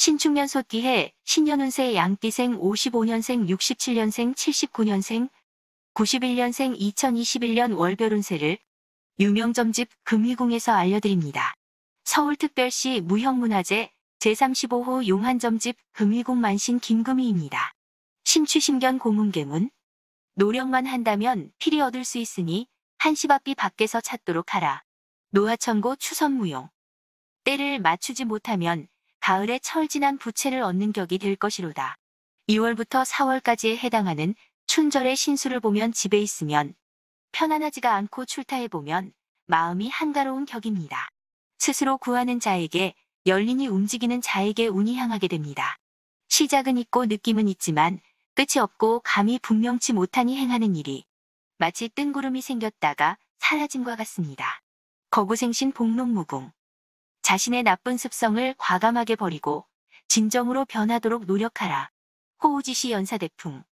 신축년 소띠해 신년운세 양띠생 55년생 67년생 79년생 91년생 2021년 월별운세를 유명점집 금희궁에서 알려드립니다. 서울특별시 무형문화재 제35호 용한점집 금희궁 만신 김금희입니다. 신취신견 고문계문. 노력만 한다면 필히 얻을 수 있으니 한시바삐 밖에서 찾도록 하라. 노하천고 추선무용. 때를 맞추지 못하면 가을에 철진한 부채를 얻는 격이 될 것이로다. 2월부터 4월까지에 해당하는 춘절의 신수를 보면 집에 있으면 편안하지가 않고 출타해보면 마음이 한가로운 격입니다. 스스로 구하는 자에게 열린이 움직이는 자에게 운이 향하게 됩니다. 시작은 있고 느낌은 있지만 끝이 없고 감이 분명치 못하니 행하는 일이 마치 뜬구름이 생겼다가 사라짐과 같습니다. 거구생신 복록무궁. 자신의 나쁜 습성을 과감하게 버리고 진정으로 변하도록 노력하라. 호우지시 연사대풍.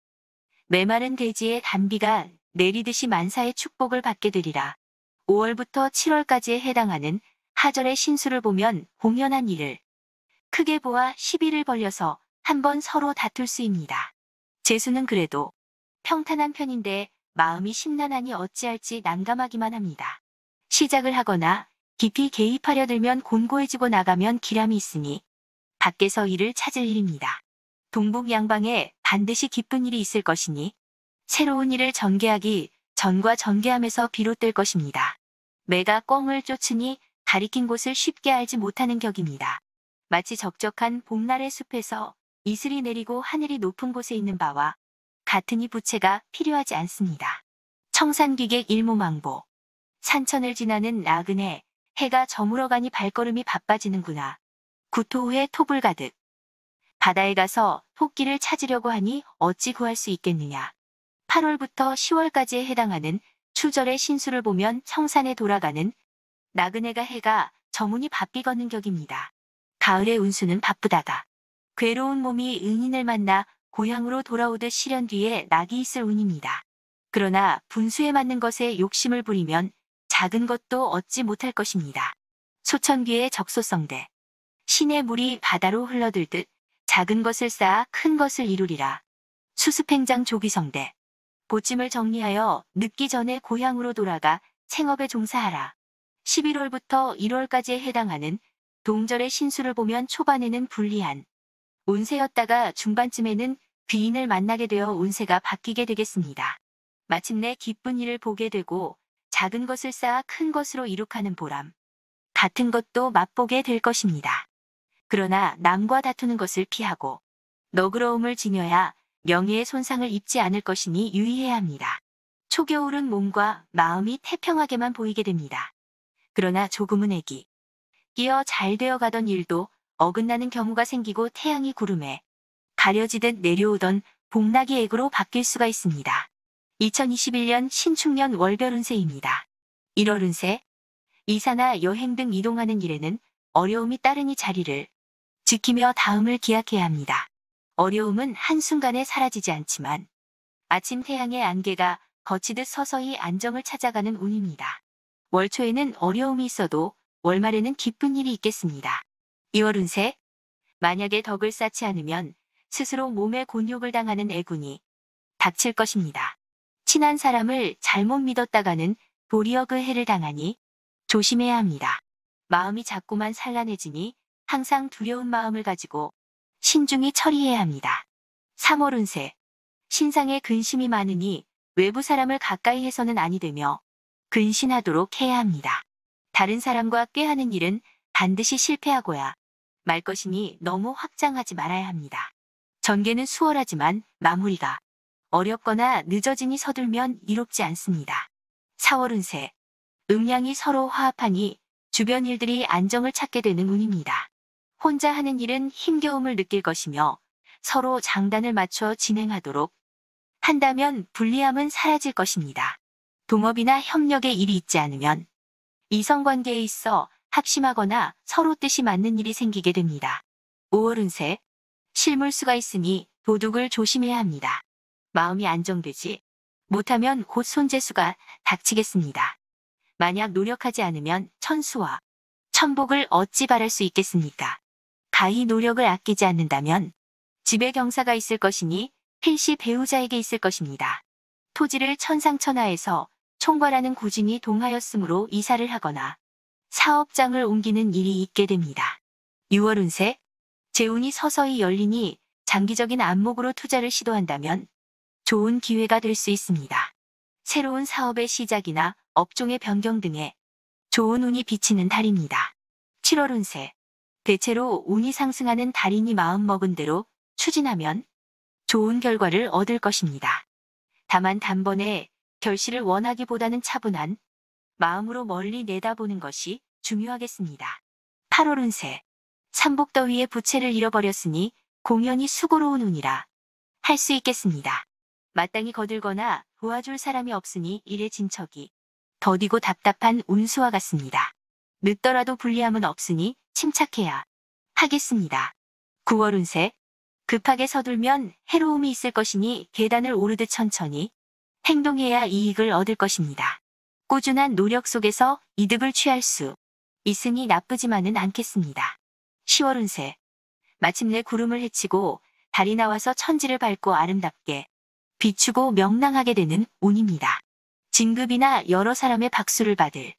메마른 대지에 단비가 내리듯이 만사의 축복을 받게 되리라. 5월부터 7월까지에 해당하는 하절의 신수를 보면 공연한 일을 크게 보아 시비를 벌려서 한번 서로 다툴 수입니다. 재수는 그래도 평탄한 편인데 마음이 심란하니 어찌할지 난감하기만 합니다. 시작을 하거나 깊이 개입하려 들면 곤고해지고 나가면 기람이 있으니 밖에서 일을 찾을 일입니다. 동북 양방에 반드시 기쁜 일이 있을 것이니 새로운 일을 전개하기 전과 전개함에서 비롯될 것입니다. 매가 꿩을 쫓으니 가리킨 곳을 쉽게 알지 못하는 격입니다. 마치 적적한 봄날의 숲에서 이슬이 내리고 하늘이 높은 곳에 있는 바와 같으니 부채가 필요하지 않습니다. 청산귀객 일모망보. 산천을 지나는 나그네, 해가 저물어가니 발걸음이 바빠지는구나. 구토 후에 톱을 가득. 바다에 가서 토끼를 찾으려고 하니 어찌 구할 수 있겠느냐. 8월부터 10월까지에 해당하는 추절의 신수를 보면 청산에 돌아가는 나그네가 해가 저무니 바삐 걷는 격입니다. 가을의 운수는 바쁘다가 괴로운 몸이 은인을 만나 고향으로 돌아오듯 실현 뒤에 낙이 있을 운입니다. 그러나 분수에 맞는 것에 욕심을 부리면 작은 것도 얻지 못할 것입니다. 소천귀의 적소성대. 신의 물이 바다로 흘러들듯 작은 것을 쌓아 큰 것을 이루리라. 수습행장 조기성대. 보찜을 정리하여 늦기 전에 고향으로 돌아가 생업에 종사하라. 11월부터 1월까지에 해당하는 동절의 신수를 보면 초반에는 불리한 운세였다가 중반쯤에는 귀인을 만나게 되어 운세가 바뀌게 되겠습니다. 마침내 기쁜 일을 보게 되고 작은 것을 쌓아 큰 것으로 이룩하는 보람 같은 것도 맛보게 될 것입니다. 그러나 남과 다투는 것을 피하고 너그러움을 지녀야 명예의 손상을 입지 않을 것이니 유의해야 합니다. 초겨울은 몸과 마음이 태평하게만 보이게 됩니다. 그러나 조금은 애기 끼어 잘 되어 가던 일도 어긋나는 경우가 생기고 태양이 구름에 가려지듯 내려오던 복락이 액으로 바뀔 수가 있습니다. 2021년 신축년 월별운세입니다. 1월운세. 이사나 여행 등 이동하는 일에는 어려움이 따르니 자리를 지키며 다음을 기약해야 합니다. 어려움은 한순간에 사라지지 않지만 아침 태양의 안개가 거치듯 서서히 안정을 찾아가는 운입니다. 월초에는 어려움이 있어도 월말에는 기쁜 일이 있겠습니다. 2월 운세. 만약에 덕을 쌓지 않으면 스스로 몸에 곤욕을 당하는 애군이 닥칠 것입니다. 친한 사람을 잘못 믿었다가는 도리어 그 해를 당하니 조심해야 합니다. 마음이 자꾸만 산란해지니 항상 두려운 마음을 가지고 신중히 처리해야 합니다. 3월 운세. 신상에 근심이 많으니 외부 사람을 가까이 해서는 아니 되며 근신하도록 해야 합니다. 다른 사람과 꾀하는 일은 반드시 실패하고야 말 것이니 너무 확장하지 말아야 합니다. 전개는 수월하지만 마무리가 어렵거나 늦어지니 서둘면 이롭지 않습니다. 4월 운세. 음양이 서로 화합하니 주변 일들이 안정을 찾게 되는 운입니다. 혼자 하는 일은 힘겨움을 느낄 것이며 서로 장단을 맞춰 진행하도록 한다면 불리함은 사라질 것입니다. 동업이나 협력의 일이 있지 않으면 이성관계에 있어 합심하거나 서로 뜻이 맞는 일이 생기게 됩니다. 5월 운세. 실물수가 있으니 도둑을 조심해야 합니다. 마음이 안정되지 못하면 곧 손재수가 닥치겠습니다. 만약 노력하지 않으면 천수와 천복을 어찌 바랄 수 있겠습니까? 가히 노력을 아끼지 않는다면 집에 경사가 있을 것이니 필시 배우자에게 있을 것입니다. 토지를 천상천하에서 총괄하는 고진이 동하였으므로 이사를 하거나 사업장을 옮기는 일이 있게 됩니다. 6월 운세, 재운이 서서히 열리니 장기적인 안목으로 투자를 시도한다면 좋은 기회가 될 수 있습니다. 새로운 사업의 시작이나 업종의 변경 등에 좋은 운이 비치는 달입니다. 7월 운세, 대체로 운이 상승하는 달이니 마음먹은 대로 추진하면 좋은 결과를 얻을 것입니다. 다만 단번에 결실을 원하기보다는 차분한 마음으로 멀리 내다보는 것이 중요하겠습니다. 8월 운세, 삼복더위에 부채를 잃어버렸으니 공연히 수고로운 운이라 할 수 있겠습니다. 마땅히 거들거나 도와줄 사람이 없으니 일의 진척이 더디고 답답한 운수와 같습니다. 늦더라도 불리함은 없으니 침착해야 하겠습니다. 9월 운세, 급하게 서둘면 해로움이 있을 것이니 계단을 오르듯 천천히 행동해야 이익을 얻을 것입니다. 꾸준한 노력 속에서 이득을 취할 수 있으니 나쁘지만은 않겠습니다. 10월 운세, 마침내 구름을 헤치고 달이 나와서 천지를 밟고 아름답게 비추고 명랑하게 되는 운입니다. 진급이나 여러 사람의 박수를 받을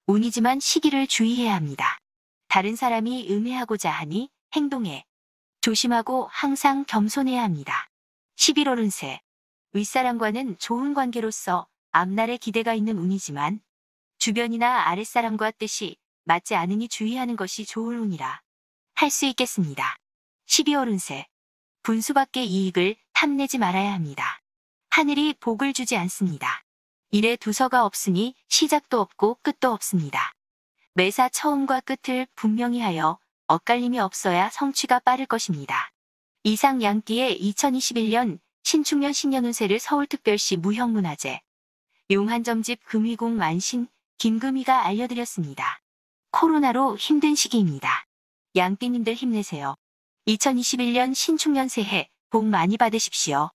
운이지만 시기를 주의해야 합니다. 다른 사람이 음해하고자 하니 행동에 조심하고 항상 겸손해야 합니다. 11월 운세, 윗사람과는 좋은 관계로서 앞날에 기대가 있는 운이지만 주변이나 아랫사람과 뜻이 맞지 않으니 주의하는 것이 좋을 운이라 할 수 있겠습니다. 12월 운세, 분수밖에 이익을 탐내지 말아야 합니다. 하늘이 복을 주지 않습니다. 일에 두서가 없으니 시작도 없고 끝도 없습니다. 매사 처음과 끝을 분명히 하여 엇갈림이 없어야 성취가 빠를 것입니다. 이상 양띠의 2021년 신축년 신년 운세를 서울특별시 무형문화재 용한점집 금위궁 만신 김금희가 알려드렸습니다. 코로나로 힘든 시기입니다. 양띠님들 힘내세요. 2021년 신축년 새해 복 많이 받으십시오.